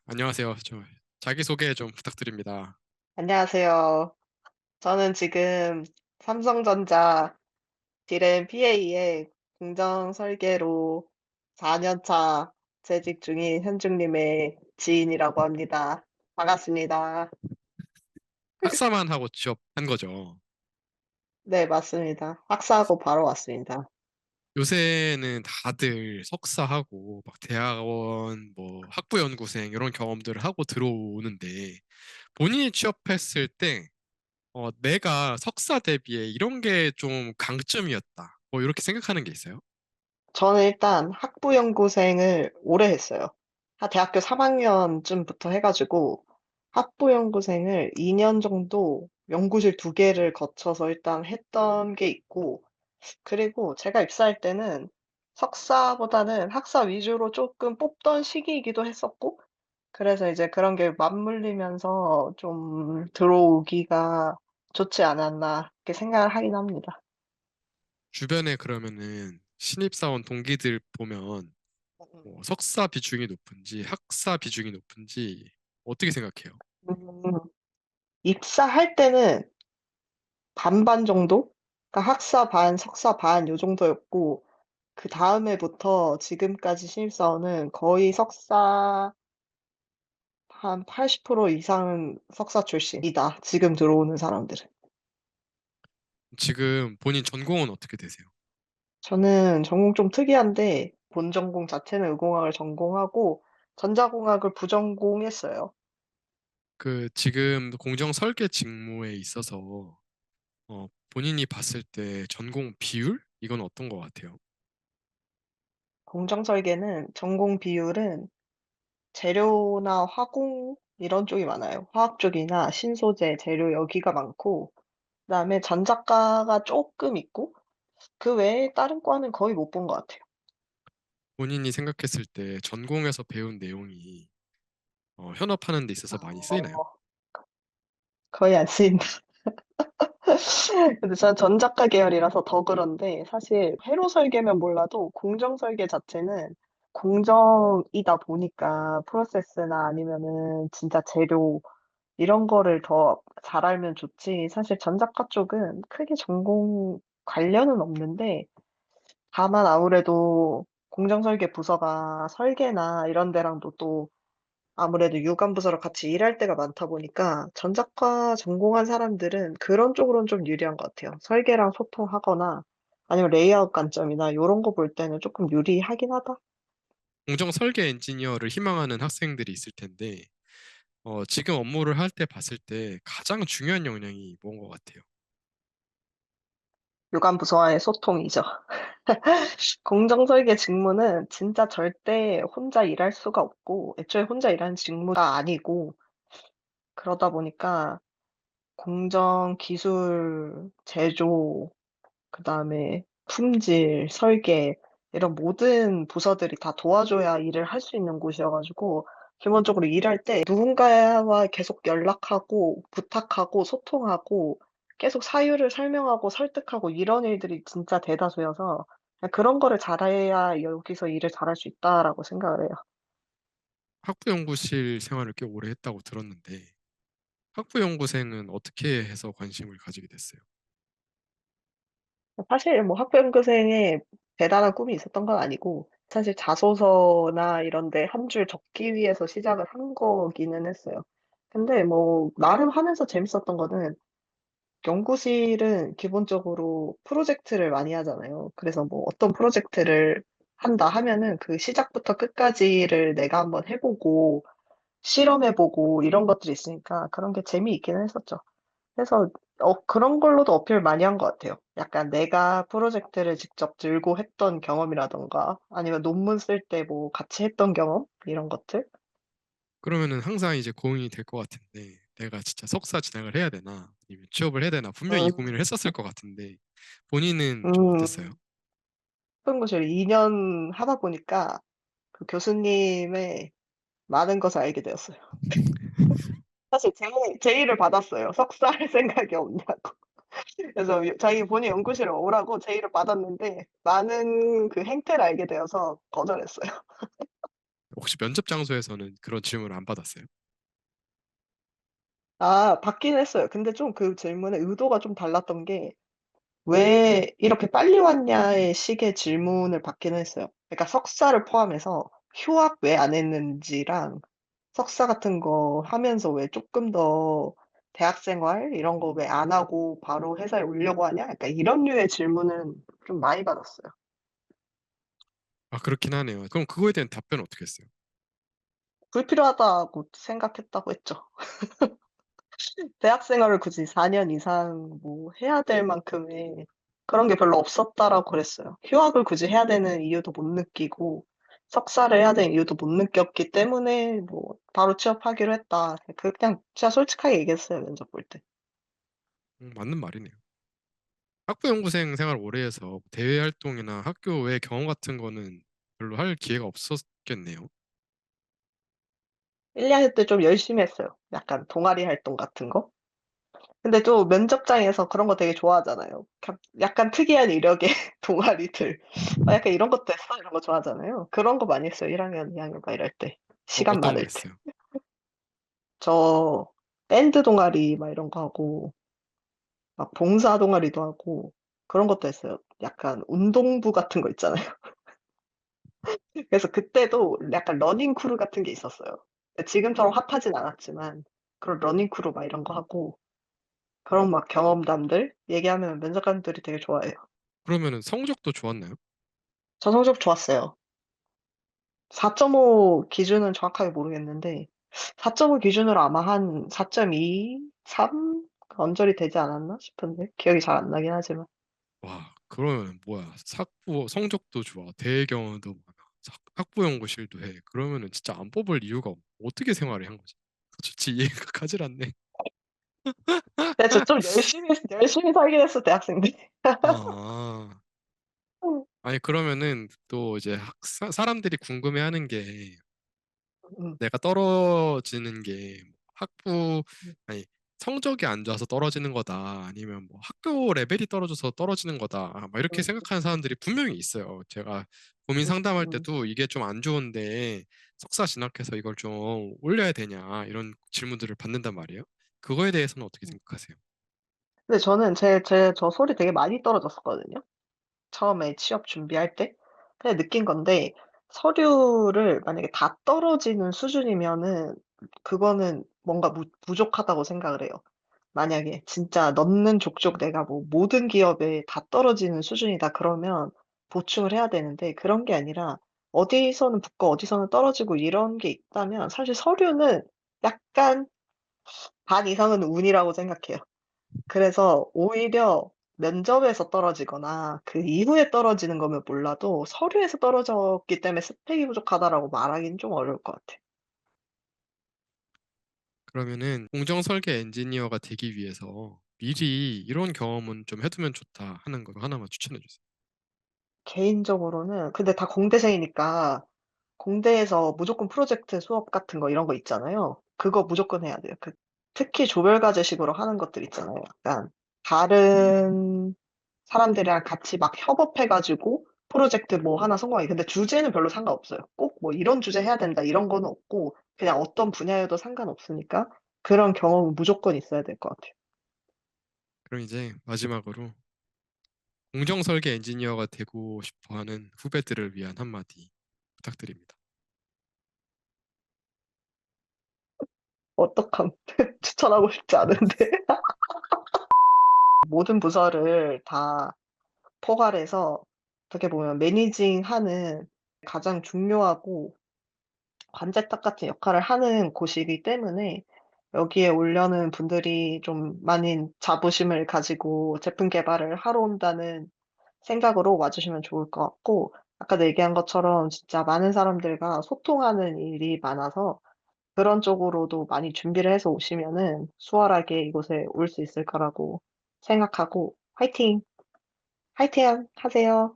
안녕하세요. 자기소개 좀 부탁드립니다. 안녕하세요. 저는 지금 삼성전자 디램 PA에 공정 설계로 4년 차 재직 중인 현중님의 지인이라고 합니다. 반갑습니다. 학사만 하고 취업한 거죠. 네, 맞습니다. 학사하고 바로 왔습니다. 요새는 다들 석사하고 막 대학원, 뭐 학부연구생 이런 경험들을 하고 들어오는데 본인이 취업했을 때 내가 석사 대비에 이런 게 좀 강점이었다. 뭐 이렇게 생각하는 게 있어요? 저는 일단 학부연구생을 오래 했어요. 대학교 3학년쯤부터 해가지고 학부연구생을 2년 정도 연구실 2개를 거쳐서 일단 했던 게 있고, 그리고 제가 입사할 때는 석사보다는 학사 위주로 쪼끔 뽑던 시기이기도 했었고, 그래서 이제 그런 게 맞물리면서 좀 들어오기가 좋지 않았나 그렇게 생각을 하긴 합니다. 주변에 그러면은 신입사원 동기들 보면 음음. 석사 비중이 높은지 학사 비중이 높은지 어떻게 생각해요? 음. 입사할 때는 반반 정도? 그러니까 학사 반, 석사 반 요 정도였고, 그다음에부터 지금까지 신입사원은 거의 석사 한 80% 이상은 석사 출신이다, 지금 들어오는 사람들은. 지금 본인 전공은 어떻게 되세요? 저는 전공 좀 특이한데 본 전공 자체는 의공학을 전공하고 전자공학을 부전공했어요. 지금 공정 설계 직무에 있어서 본인이 봤을 때 전공 비율? 이건 어떤 것 같아요? 공정 설계는 전공 비율은 재료나 화공 이런 쪽이 많아요. 화학 쪽이나 신소재, 재료 여기가 많고, 그다음에 전작가가 쪼끔 있고, 그 외에 다른 과는 거의 못 본 것 같아요. 본인이 생각했을 때 전공에서 배운 내용이 현업하는 데 있어서 많이 쓰이나요? 어 거의 안 쓰인다. 근데 저는 전작가 계열이라서 더 그런데, 사실 회로 설계면 몰라도 공정 설계 자체는 공정이다 보니까 프로세스나 아니면은 진짜 재료 이런 거를 더 잘 알면 좋지, 사실 전작가 쪽은 크게 전공 관련은 없는데, 다만 아무래도 공정 설계 부서가 설계나 이런 데랑도 또 아무래도 유관 부서랑 같이 일할 때가 많다 보니까 전작과 전공한 사람들은 그런 쪽으로는 좀 유리한 것 같아요. 설계랑 소통하거나 아니면 레이아웃 관점이나 요런 거 볼 때는 쪼끔 유리하긴 하다. 공정 설계 엔지니어를 희망하는 학생들이 있을 텐데 지금 업무를 할 때 봤을 때 가장 중요한 역량이 뭔 것 같아요? 유관 부서와의 소통이죠. 공정 설계 직무는 진짜 절대 혼자 일할 수가 없고, 애초에 혼자 일하는 직무가 아니고, 그러다 보니까 공정, 기술, 제조, 그다음에 품질, 설계 이런 모든 부서들이 다 도와줘야 일을 할 수 있는 곳이어 가지고, 기본적으로 일할 때 누군가와 계속 연락하고 부탁하고 소통하고 계속 사유를 설명하고 설득하고 이런 일들이 진짜 대다수여서, 그런 거를 잘해야 여기서 일을 잘할 수 있다라고 생각을 해요. 학부연구실 생활을 꽤 오래 했다고 들었는데 학부연구생은 어떻게 해서 관심을 가지게 됐어요? 사실 뭐 학부연구생에 대단한 꿈이 있었던 건 아니고, 사실 자소서나 이런 데 한 줄 적기 위해서 시작을 한 거기는 했어요. 근데 뭐 나름 하면서 재밌었던 거는, 연구실은 기본적으로 프로젝트를 많이 하잖아요. 그래서 뭐 어떤 프로젝트를 한다 하면은 그 시작부터 끝까지를 내가 한번 해 보고 실험해 보고 이런 것들이 있으니까 그런 게 재미있기는 했었죠. 그래서 그런 걸로도 어필 많이 한 것 같아요. 약간 내가 프로젝트를 직접 들고 했던 경험이라든가 아니면 논문 쓸 때 뭐 같이 했던 경험 이런 것들. 그러면은 항상 이제 고민이 될 것 같은데 내가 진짜 석사 진학을 해야 되나 아니면 취업을 해야 되나 분명히 이 음. 고민을 했었을 것 같은데 본인은 좀 어땠어요? 음. 연구실 2년 하다 보니까 그 교수님의 많은 것을 알게 되었어요. 사실 제의를 받았어요. 석사할 생각이 없냐고. 그래서 자기 본인 연구실에 오라고 제의를 받았는데 많은 그 행태를 알게 되어서 거절했어요. 혹시 면접 장소에서는 그런 질문을 안 받았어요? 아, 받긴 했어요. 근데 좀 그 질문의 의도가 좀 달랐던 게 "왜 이렇게 빨리 왔냐?"의 식의 질문을 받기는 했어요. 그러니까 석사를 포함해서 휴학 왜 안 했는지랑 석사 같은 거 하면서 왜 쪼끔 더 대학 생활 이런 거 왜 안 하고 바로 회사에 오려고 하냐? 약간 이런 류의 질문은 좀 많이 받았어요. 아, 그렇긴 하네요. 그럼 그거에 대한 답변은 어떻게 했어요? 불필요하다고 생각했다고 했죠. 대학 생활을 굳이 4년 이상 뭐 해야 될 만큼의 그런 게 별로 없었다라고 그랬어요. 휴학을 굳이 해야 되는 이유도 못 느끼고 석사를 해야 되는 이유도 못 느꼈기 때문에 뭐 바로 취업하기로 했다. 그냥 진짜 솔직하게 얘기했어요, 면접 볼 때. 맞는 말이네요. 학부 연구생 생활 오래 해서 대외 활동이나 학교 외 경험 같은 거는 별로 할 기회가 없었겠네요. 1-2 학년 때 좀 열심히 했어요. 약간 동아리 활동 같은 거. 근데 또 면접장에서 그런 거 되게 좋아하잖아요. 약간 특이한 이력의 동아리들. 약간 "이런 것도 했어?" 이런 거 좋아하잖아요. 그런 거 많이 했어요. 1 학년, 2 학년 막 이럴 때. 시간 어떤 거 많을 때. 했어요? 저 밴드 동아리 막 이런 거 하고 막 봉사 동아리도 하고 그런 것도 했어요. 약간 운동부 같은 거 있잖아요. 그래서 그때도 약간 러닝 크루 같은 게 있었어요. 지금처럼 핫하진 않았지만 그런 러닝 크루 막 이런 거 하고 그런 막 경험담들 얘기하면 면접관들이 되게 좋아해요. 그러면은 성적도 좋았나요? 저 성적 좋았어요. 4.5 기준은 정확하게 모르겠는데 4.5 기준으로 아마 한 4.2, 3 언저리 되지 않았나 싶은데 기억이 잘 안 나긴 하지만. 와, 그러면 뭐야? 학부 성적도 좋아, 대외 경험도 많아, 학부 연구실도 해. 그러면은 진짜 안 뽑을 이유가 어떻게 생활을 한 거지? 솔직히 이해가 가질 않네. 근데 저 좀 열심히 살긴 했어 대학생 때. 아, 아니 그러면은 또 이제 사람들이 궁금해하는 게 음. 내가 떨어지는 게 학부 음. 아니 성적이 안 좋아서 떨어지는 거다 아니면 뭐 학교 레벨이 떨어져서 떨어지는 거다 막 이렇게 음. 생각하는 사람들이 분명히 있어요. 제가 고민 음. 상담할 음. 때도 이게 좀 안 좋은데 석사 진학해서 이걸 좀 올려야 되냐 이런 질문들을 받는단 말이에요. 그거에 대해서는 어떻게 음. 생각하세요? 근데 저는 저 소리 되게 많이 떨어졌었거든요. 처음에 취업 준비할 때. 그냥 느낀 건데 서류를 만약에 다 떨어지는 수준이면은 그거는 뭔가 부족하다고 생각을 해요. 만약에 진짜 넣는 족족 내가 뭐 모든 기업에 다 떨어지는 수준이다 그러면 보충을 해야 되는데 그런 게 아니라 어디서는 붙고 어디서는 떨어지고 이런 게 있다면 사실 서류는 약간 반 이상은 운이라고 생각해요. 그래서 오히려 면접에서 떨어지거나 그 이후에 떨어지는 거면 몰라도 서류에서 떨어졌기 때문에 스펙이 부족하다라고 말하기는 좀 어려울 것 같아요. 그러면은 공정 설계 엔지니어가 되기 위해서 미리 이런 경험은 좀 해두면 좋다 하는 거 하나만 추천해 주세요. 개인적으로는 근데 다 공대생이니까 공대에서 무조건 프로젝트 수업 같은 거 이런 거 있잖아요. 그거 무조건 해야 돼요. 특히 조별과제식으로 하는 것들 있잖아요. 약간 다른 사람들이랑 같이 막 협업해 가지고 프로젝트 뭐 하나 성공하기. 근데 주제는 별로 상관없어요. 꼭 뭐 '이런 주제 해야 된다.' 이런 거는 없고 그냥 어떤 분야여도 상관없으니까 그런 경험은 무조건 있어야 될 것 같아요. 그럼 이제 마지막으로 공정 설계 엔지니어가 되고 싶어 하는 후배들을 위한 한마디 부탁드립니다. 어떡함. 추천하고 싶지 않은데. 모든 부서를 다 포괄해서 어떻게 보면 매니징하는 가장 중요하고 관제탑 같은 역할을 하는 곳이기 때문에 여기에 오려는 분들이 좀 많은 자부심을 가지고 제품 개발을 하러 온다는 생각으로 와 주시면 좋을 것 같고 아까도 얘기한 것처럼 진짜 많은 사람들과 소통하는 일이 많아서 그런 쪽으로도 많이 준비를 해서 오시면은 수월하게 이곳에 올 수 있을 거라고 생각하고 화이팅! 화이팅 하세요.